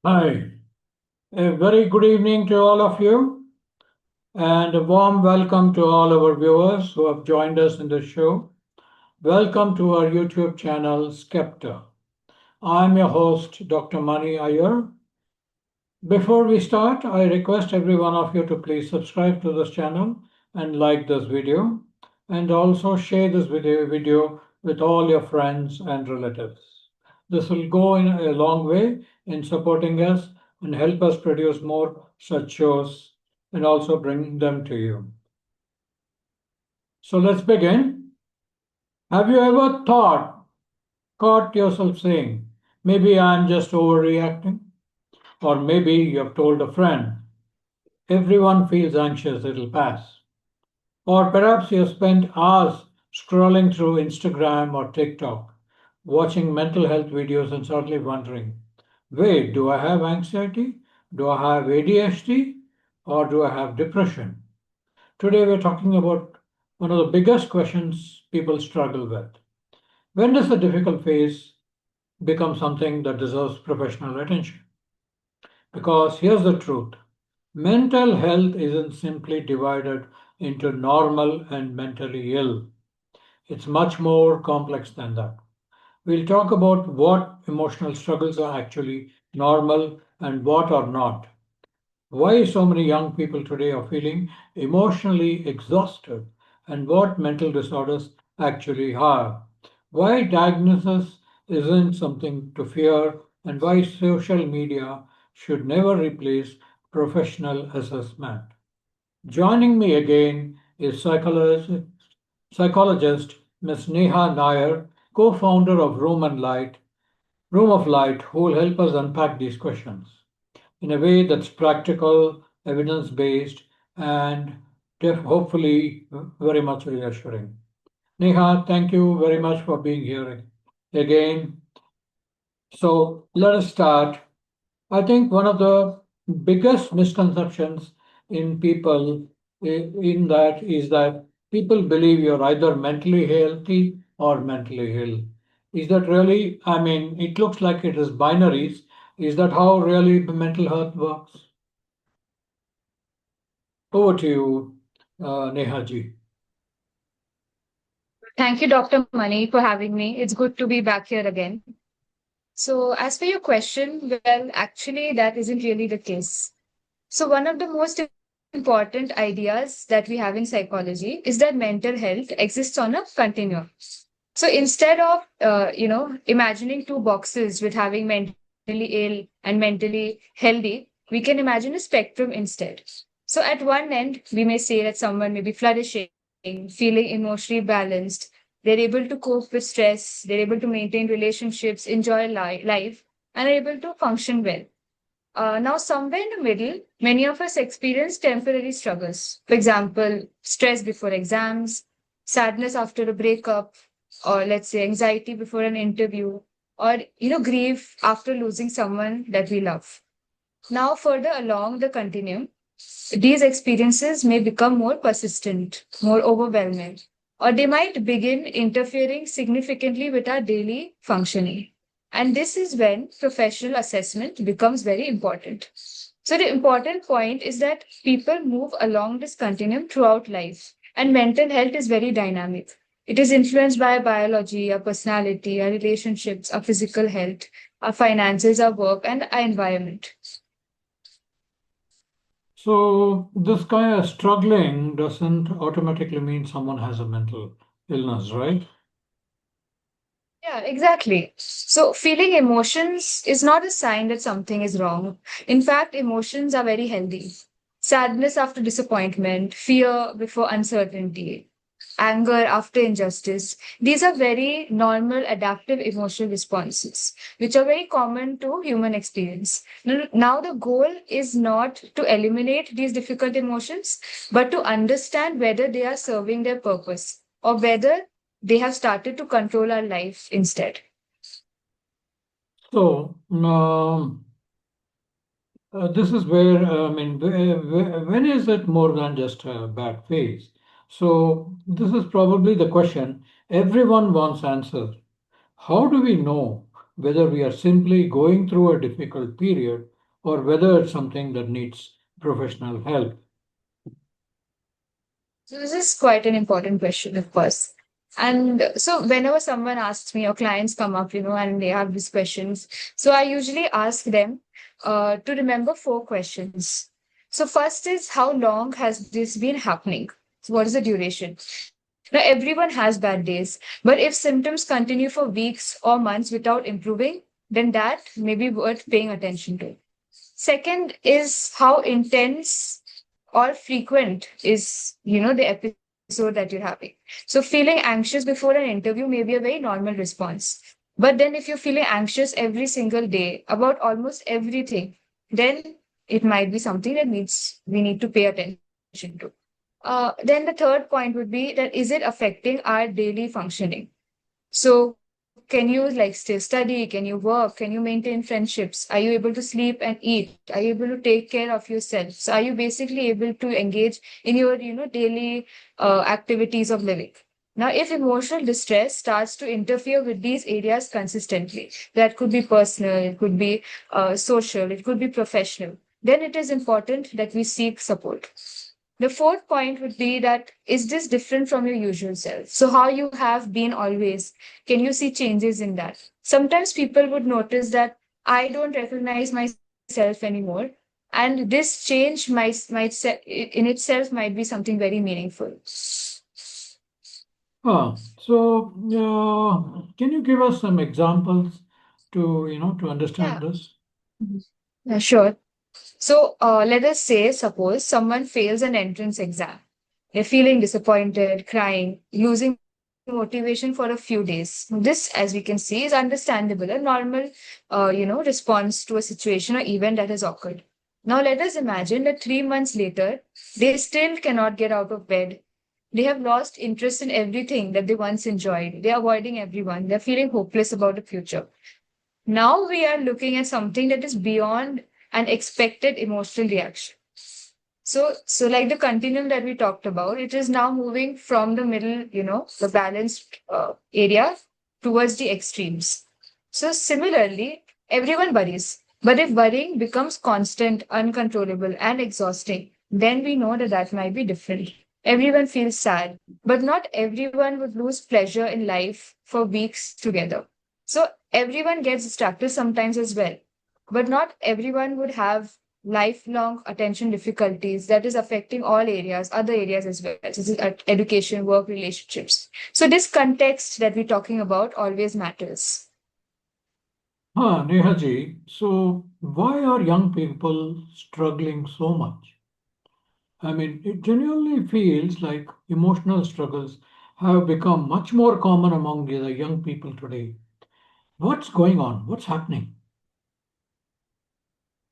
Hi, a very good evening to all of you, and a warm welcome to all our viewers who have joined us in the show. Welcome to our YouTube channel, Skepta. I'm your host, Dr. Mani Iyer. Before we start, I request every one of you to please subscribe to this channel and like this video, and also share this video with all your friends and relatives. This will go in a long way in supporting us and help us produce more such shows and also bring them to you. So let's begin. Have you ever caught yourself saying, maybe I'm just overreacting? Or maybe you have told a friend, everyone feels anxious, it'll pass. Or perhaps you have spent hours scrolling through Instagram or TikTok, watching mental health videos and suddenly wondering, wait, do I have anxiety? Do I have ADHD? Or do I have depression? Today we're talking about one of the biggest questions people struggle with. When does a difficult phase become something that deserves professional attention? Because here's the truth. Mental health isn't simply divided into normal and mentally ill. It's much more complex than that. We'll talk about what emotional struggles are actually normal and what are not. Why so many young people today are feeling emotionally exhausted and what mental disorders actually are. Why diagnosis isn't something to fear and why social media should never replace professional assessment. Joining me again is psychologist Ms. Neha Nair, co-founder of Room of Light, who will help us unpack these questions in a way that's practical, evidence-based, and hopefully very much reassuring. Neha, thank you very much for being here again. So let us start. I think one of the biggest misconceptions in people in that is that people believe you're either mentally healthy or mentally ill. Is that really? I mean, it looks like it is binaries. Is that how really the mental health works? Over to you, Neha ji. Thank you, Dr. Mani, for having me. It's good to be back here again. So, as for your question, well, actually, that isn't really the case. So, one of the most important ideas that we have in psychology is that mental health exists on a continuum. So, instead of imagining two boxes with having mentally ill and mentally healthy, we can imagine a spectrum instead. So, at one end, we may say that someone may be flourishing, feeling emotionally balanced. They're able to cope with stress. They're able to maintain relationships, enjoy life, and are able to function well. Now, somewhere in the middle, many of us experience temporary struggles. For example, stress before exams, sadness after a breakup, or let's say anxiety before an interview, or grief after losing someone that we love. Now, further along the continuum, these experiences may become more persistent, more overwhelming, or they might begin interfering significantly with our daily functioning. And this is when professional assessment becomes very important. So, the important point is that people move along this continuum throughout life, and mental health is very dynamic. It is influenced by our biology, our personality, our relationships, our physical health, our finances, our work, and our environment. So this kind of struggling doesn't automatically mean someone has a mental illness, right? Yeah, exactly. So, feeling emotions is not a sign that something is wrong. In fact, emotions are very healthy. Sadness after disappointment, fear before uncertainty, anger after injustice. These are very normal adaptive emotional responses, which are very common to human experience. Now, the goal is not to eliminate these difficult emotions, but to understand whether they are serving their purpose or whether they have started to control our life instead. So this is where I mean, when is it more than just a bad phase? So this is probably the question everyone wants answered. How do we know whether we are simply going through a difficult period or whether it's something that needs professional help. So this is quite an important question, of course. And so whenever someone asks me or clients come up, and they have these questions, so I usually ask them to remember four questions. So first is how long has this been happening? So what is the duration? Now everyone has bad days, but if symptoms continue for weeks or months without improving, then that may be worth paying attention to. Second is how intense or frequent is, the episode that you're having. So feeling anxious before an interview may be a very normal response. But then if you're feeling anxious every single day about almost everything, then it might be something that we need to pay attention to. Then the third point would be that is it affecting our daily functioning? So can you like still study? Can you work? Can you maintain friendships? Are you able to sleep and eat? Are you able to take care of yourself? So are you basically able to engage in your, daily activities of living? Now, if emotional distress starts to interfere with these areas consistently, that could be personal, it could be social, it could be professional, then it is important that we seek support. The fourth point would be that is this different from your usual self? So, how you have been always, can you see changes in that? Sometimes people would notice that I don't recognize myself anymore. And this change in itself might be something very meaningful. Can you give us some examples to Yeah, understand this? sure. So, let us say, suppose someone fails an entrance exam. They're feeling disappointed, crying, losing motivation for a few days. This, as we can see, is understandable, a normal, response to a situation or event that has occurred. Now, let us imagine that 3 months later, they still cannot get out of bed. They have lost interest in everything that they once enjoyed. They're avoiding everyone. They're feeling hopeless about the future. Now we are looking at something that is beyond an expected emotional reaction. So like the continuum that we talked about, it is now moving from the middle, the balanced area towards the extremes. So similarly, everyone worries. But if worrying becomes constant, uncontrollable, and exhausting, then we know that that might be different. Everyone feels sad, but not everyone would lose pleasure in life for weeks together. So everyone gets distracted sometimes as well, but not everyone would have lifelong attention difficulties that is affecting all areas, other areas as well, such as education, work, relationships. So this context that we're talking about always matters. Neha ji, so why are young people struggling so much? I mean, it genuinely feels like emotional struggles have become much more common among the young people today. What's going on? What's happening?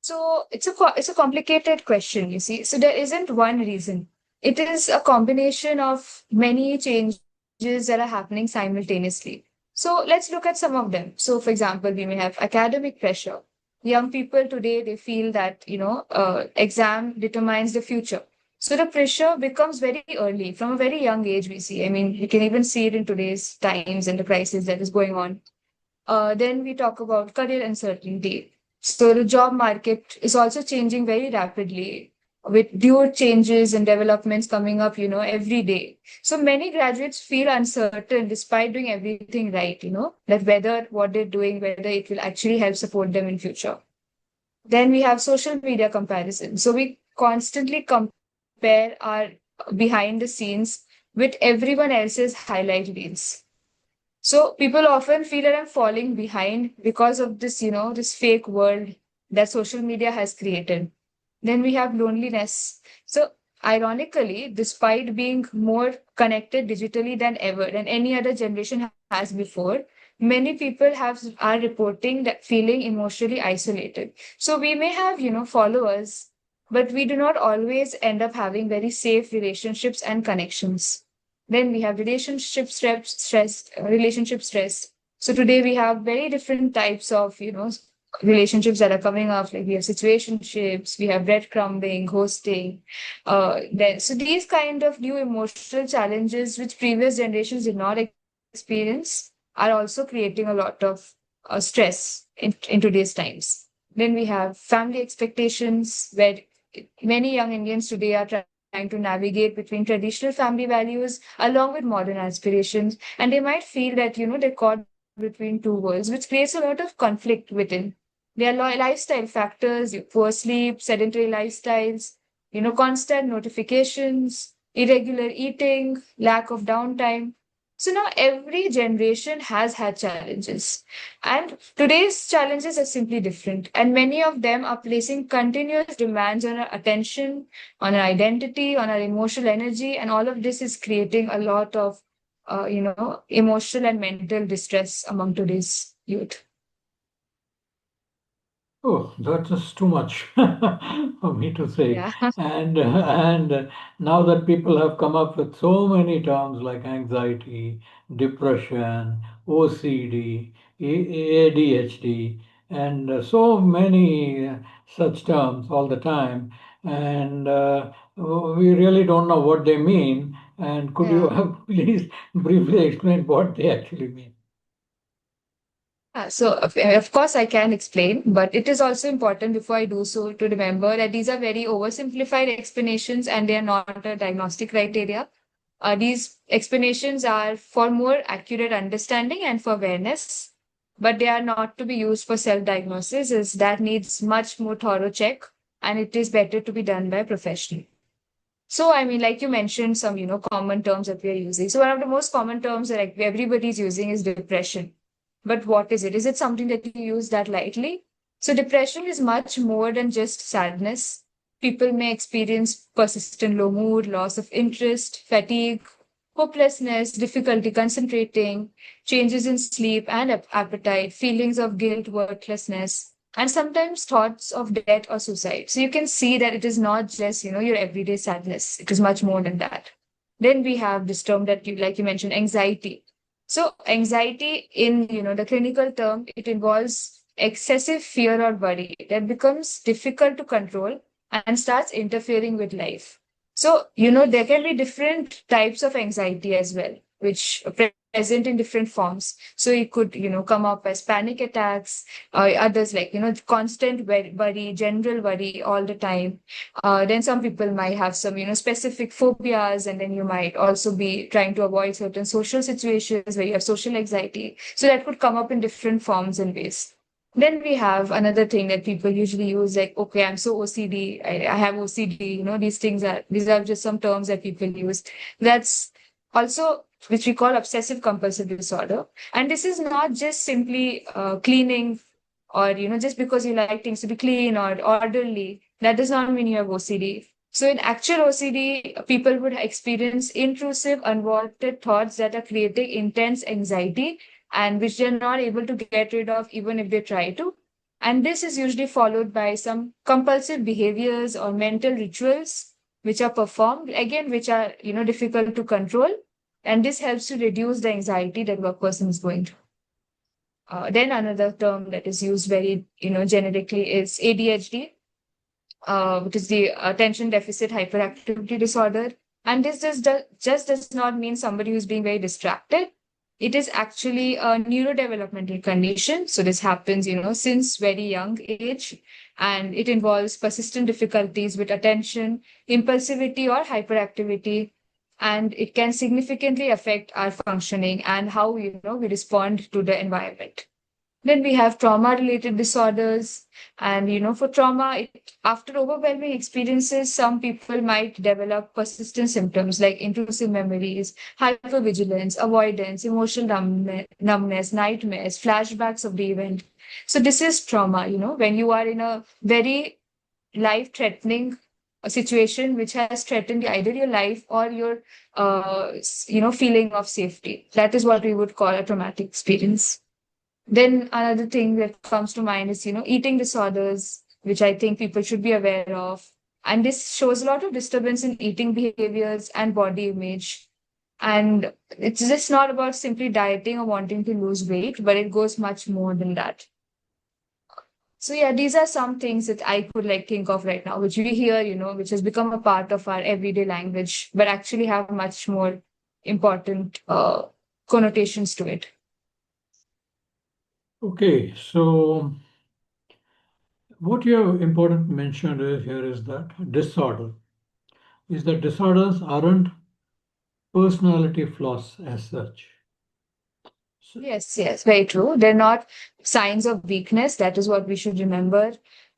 So it's a complicated question, you see. So there isn't one reason. It is a combination of many changes that are happening simultaneously. So let's look at some of them. So for example, we may have academic pressure. Young people today, they feel that, exam determines the future. So the pressure becomes very early, from a very young age, we see. I mean, you can even see it in today's times and the crisis that is going on. Then we talk about career uncertainty. So the job market is also changing very rapidly with due changes and developments coming up, every day. So many graduates feel uncertain despite doing everything right, that whether what they're doing, whether it will actually help support them in future. Then we have social media comparison. So we constantly compare our behind the scenes with everyone else's highlight reels. So people often feel that I'm falling behind because of this, this fake world that social media has created. Then we have loneliness. So ironically, despite being more connected digitally than ever than any other generation has before, many people are reporting that feeling emotionally isolated. So we may have, followers, but we do not always end up having very safe relationships and connections. Then we have relationship stress. So today we have very different types of, relationships that are coming up. Like we have situationships, we have breadcrumbing, ghosting. So these kind of new emotional challenges which previous generations did not experience are also creating a lot of stress in today's times. Then we have family expectations, where many young Indians today are trying to navigate between traditional family values along with modern aspirations, and they might feel that they're caught between two worlds, which creates a lot of conflict within. There are lifestyle factors, poor sleep, sedentary lifestyles, constant notifications, irregular eating, lack of downtime. So now every generation has had challenges. And today's challenges are simply different. And many of them are placing continuous demands on our attention, on our identity, on our emotional energy. And all of this is creating a lot of, emotional and mental distress among today's youth. Oh, that's just too much for me to say. Yeah. And now that people have come up with so many terms like anxiety, depression, OCD, ADHD, and so many such terms all the time, and we really don't know what they mean. And could you Yeah. please briefly explain what they actually mean? So, of course, I can explain, but it is also important before I do so to remember that these are very oversimplified explanations and they are not a diagnostic criteria. These explanations are for more accurate understanding and for awareness, but they are not to be used for self-diagnosis, as that needs much more thorough check, and it is better to be done by a professional. So, I mean, like you mentioned, some common terms that we are using. So, one of the most common terms that like everybody's using is depression. But what is it? Is it something that you use that lightly? So, depression is much more than just sadness. People may experience persistent low mood, loss of interest, fatigue, hopelessness, difficulty concentrating, changes in sleep and appetite, feelings of guilt, worthlessness, and sometimes thoughts of death or suicide. So you can see that it is not just, your everyday sadness. It is much more than that. Then we have this term that like you mentioned, anxiety. So anxiety in, the clinical term, it involves excessive fear or worry that becomes difficult to control and starts interfering with life. So, there can be different types of anxiety as well, which are present in different forms. So it could, come up as panic attacks, others like, constant worry, general worry all the time. Then some people might have some, specific phobias, and then you might also be trying to avoid certain social situations where you have social anxiety. So that could come up in different forms and ways. Then we have another thing that people usually use, like, okay, I'm so OCD, I have OCD, these are just some terms that people use. That's also which we call obsessive compulsive disorder. And this is not just simply cleaning or, just because you like things to be clean or orderly, that does not mean you have OCD. So in actual OCD, people would experience intrusive, unwanted thoughts that are creating intense anxiety and which they're not able to get rid of even if they try to. And this is usually followed by some compulsive behaviors or mental rituals which are performed, again, which are, difficult to control. And this helps to reduce the anxiety that a person is going through. Then another term that is used very, generically is ADHD, which is the attention deficit hyperactivity disorder. And this just does not mean somebody who's being very distracted. It is actually a neurodevelopmental condition. So this happens, since very young age, and it involves persistent difficulties with attention, impulsivity, or hyperactivity. And it can significantly affect our functioning and how, we respond to the environment. Then we have trauma related disorders. And, for trauma, after overwhelming experiences, some people might develop persistent symptoms like intrusive memories, hypervigilance, avoidance, emotional numbness, nightmares, flashbacks of the event. So this is trauma, when you are in a very life threatening situation which has threatened either your life or your, feeling of safety. That is what we would call a traumatic experience. Then another thing that comes to mind is, eating disorders, which I think people should be aware of. And this shows a lot of disturbance in eating behaviors and body image. And it's just not about simply dieting or wanting to lose weight, but it goes much more than that. So yeah, these are some things that I could like think of right now, which we hear, which has become a part of our everyday language, but actually have much more important connotations to it. Okay, so what you have important mentioned here is that disorders aren't personality flaws as such. So, Yes, yes, very true. They're not signs of weakness. That is what we should remember.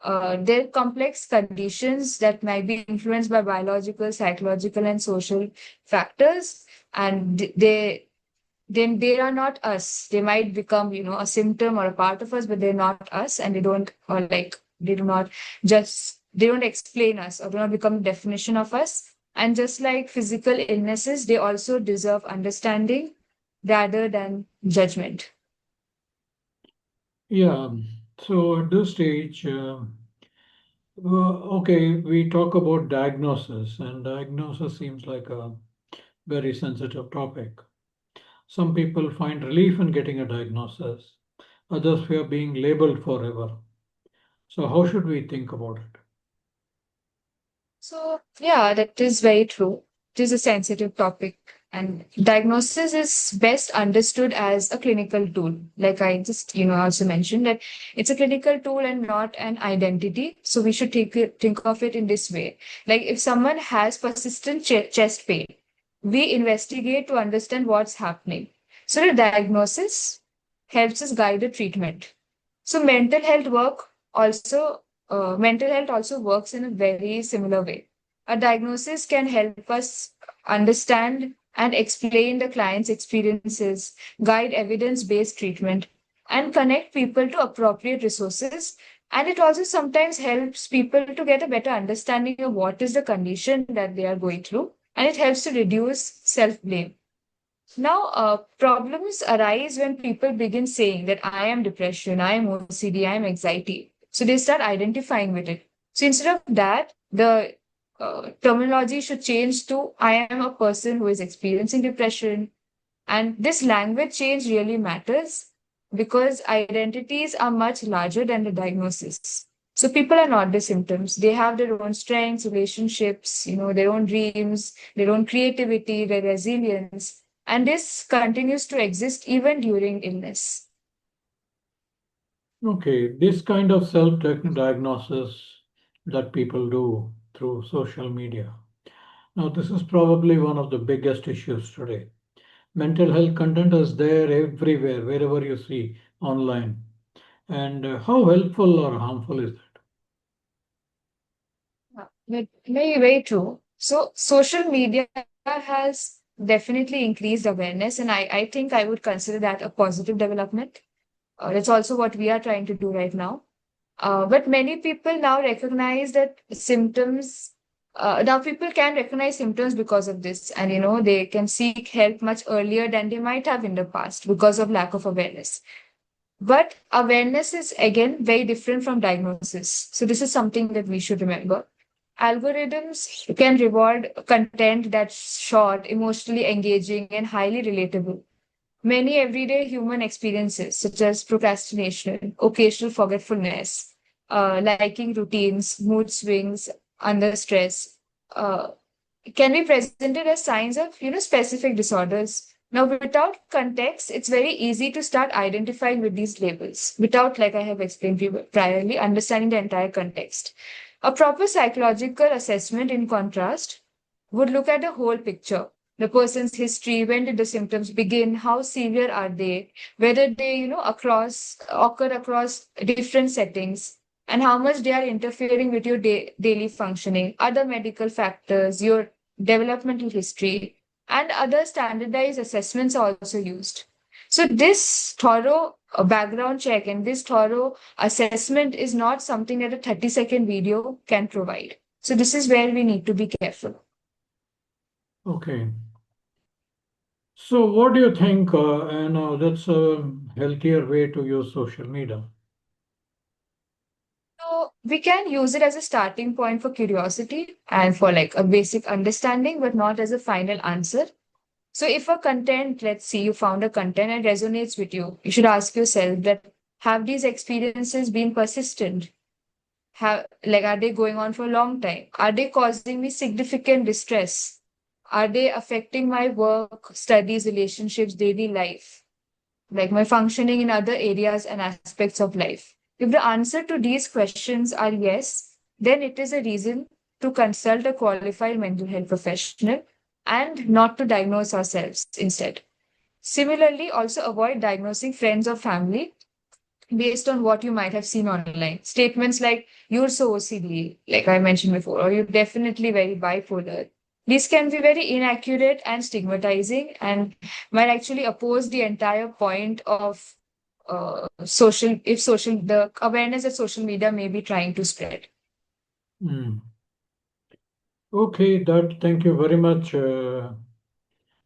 They're complex conditions that might be influenced by biological, psychological, and social factors. And then they are not us. They might become, a symptom or a part of us, but they're not us, and they don't, or like, they do not they don't explain us or do not become the definition of us. And just like physical illnesses, they also deserve understanding rather than judgment. yeah, so at this stage, okay, we talk about diagnosis, and diagnosis seems like a very sensitive topic. Some people find relief in getting a diagnosis, others fear being labeled forever. So, how should we think about it? So, yeah, that is very true. It is a sensitive topic, and diagnosis is best understood as a clinical tool. Like I just, also mentioned that it's a clinical tool and not an identity. So we should think of it in this way. Like if someone has persistent chest pain, we investigate to understand what's happening. So the diagnosis helps us guide the treatment. So mental health also works in a very similar way. A diagnosis can help us understand and explain the client's experiences, guide evidence-based treatment, and connect people to appropriate resources. And it also sometimes helps people to get a better understanding of what is the condition that they are going through, and it helps to reduce self-blame. Now, problems arise when people begin saying that I am depression, I am OCD, I am anxiety. So they start identifying with it. So instead of that, the terminology should change to I am a person who is experiencing depression. And this language change really matters because identities are much larger than the diagnosis. So people are not the symptoms. They have their own strengths, relationships, their own dreams, their own creativity, their resilience. And this continues to exist even during illness. Okay, this kind of self diagnosis that people do through social media. Now, this is probably one of the biggest issues today. Mental health content is there everywhere, wherever you see online. And how helpful or harmful is that? Yeah, very, very true. So social media has definitely increased awareness, and I think I would consider that a positive development. That's also what we are trying to do right now. But many people now recognize that now people can recognize symptoms because of this, and they can seek help much earlier than they might have in the past because of lack of awareness. But awareness is again very different from diagnosis. So this is something that we should remember. Algorithms can reward content that's short, emotionally engaging, and highly relatable. Many everyday human experiences, such as procrastination, occasional forgetfulness, liking routines, mood swings under stress, uh, can be presented as signs of specific disorders. Now, without context, it's very easy to start identifying with these labels without, like I have explained priorly, understanding the entire context. A proper psychological assessment, in contrast, would look at the whole picture: the person's history, when did the symptoms begin, how severe are they, whether they occur across different settings, and how much they are interfering with your daily functioning, other medical factors, your developmental history, and other standardized assessments are also used. So this thorough background check and this thorough assessment is not something that a 30-second video can provide. So this is where we need to be careful. Okay. So, what do you think? That's a healthier way to use social media. So we can use it as a starting point for curiosity and for like a basic understanding, but not as a final answer. So if a content, let's see, you found a content and resonates with you, you should ask yourself that have these experiences been persistent? Are they going on for a long time? Are they causing me significant distress? Are they affecting my work, studies, relationships, daily life? like my functioning in other areas and aspects of life? If the answer to these questions are yes, then it is a reason to consult a qualified mental health professional and not to diagnose ourselves instead. Similarly, also avoid diagnosing friends or family based on what you might have seen online. Statements like, you're so OCD, like I mentioned before, or you're definitely very bipolar. These can be very inaccurate and stigmatizing and might actually oppose the entire point of the awareness that social media may be trying to spread. Mm. Okay, thank you very much,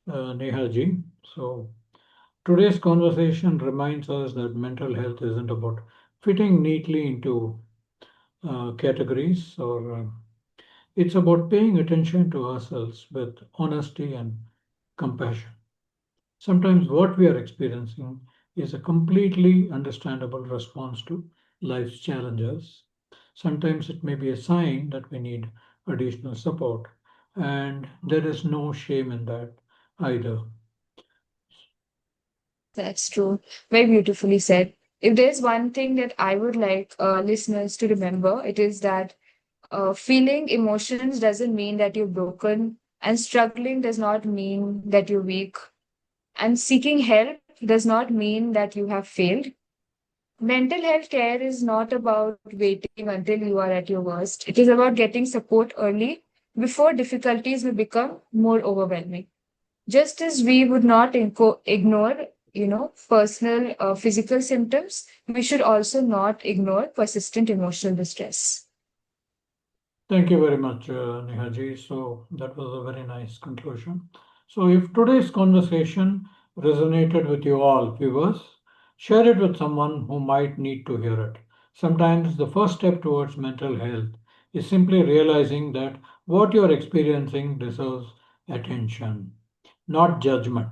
Neha ji. So, today's conversation reminds us that mental health isn't about fitting neatly into categories, or it's about paying attention to ourselves with honesty and compassion. Sometimes what we are experiencing is a completely understandable response to life's challenges. Sometimes it may be a sign that we need additional support, and there is no shame in that either. That's true. Very beautifully said. If there's one thing that I would like listeners to remember, it is that feeling emotions doesn't mean that you're broken, and struggling does not mean that you're weak, and seeking help does not mean that you have failed. Mental health care is not about waiting until you are at your worst. It is about getting support early before difficulties will become more overwhelming. Just as we would not ignore, personal physical symptoms, we should also not ignore persistent emotional distress. Thank you very much, Nehaji. So that was a very nice conclusion. So if today's conversation resonated with you all, viewers, share it with someone who might need to hear it. Sometimes the first step towards mental health is simply realizing that what you're experiencing deserves attention, not judgment.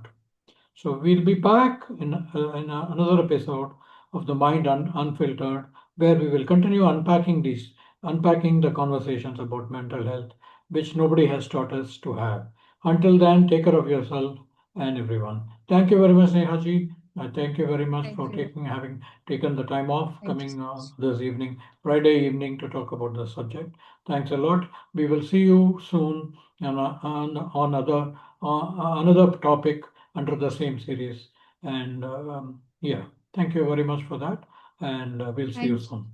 So we'll be back in another episode of the Mind Unfiltered, where we will continue unpacking the conversations about mental health, which nobody has taught us to have. Until then, take care of yourself and everyone. Thank you very much, Nehaji. Thank you very much for Thank you. having taken the time off Thank you. coming this evening, Friday evening, to talk about the subject. Thanks a lot. We will see you soon on another topic under the same series. And yeah, thank you very much for that. And we'll see you Thank, soon.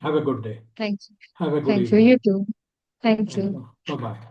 Have a good day. thank you. Have a good Thank you. evening. You too. Thank Thank you. you. Bye bye.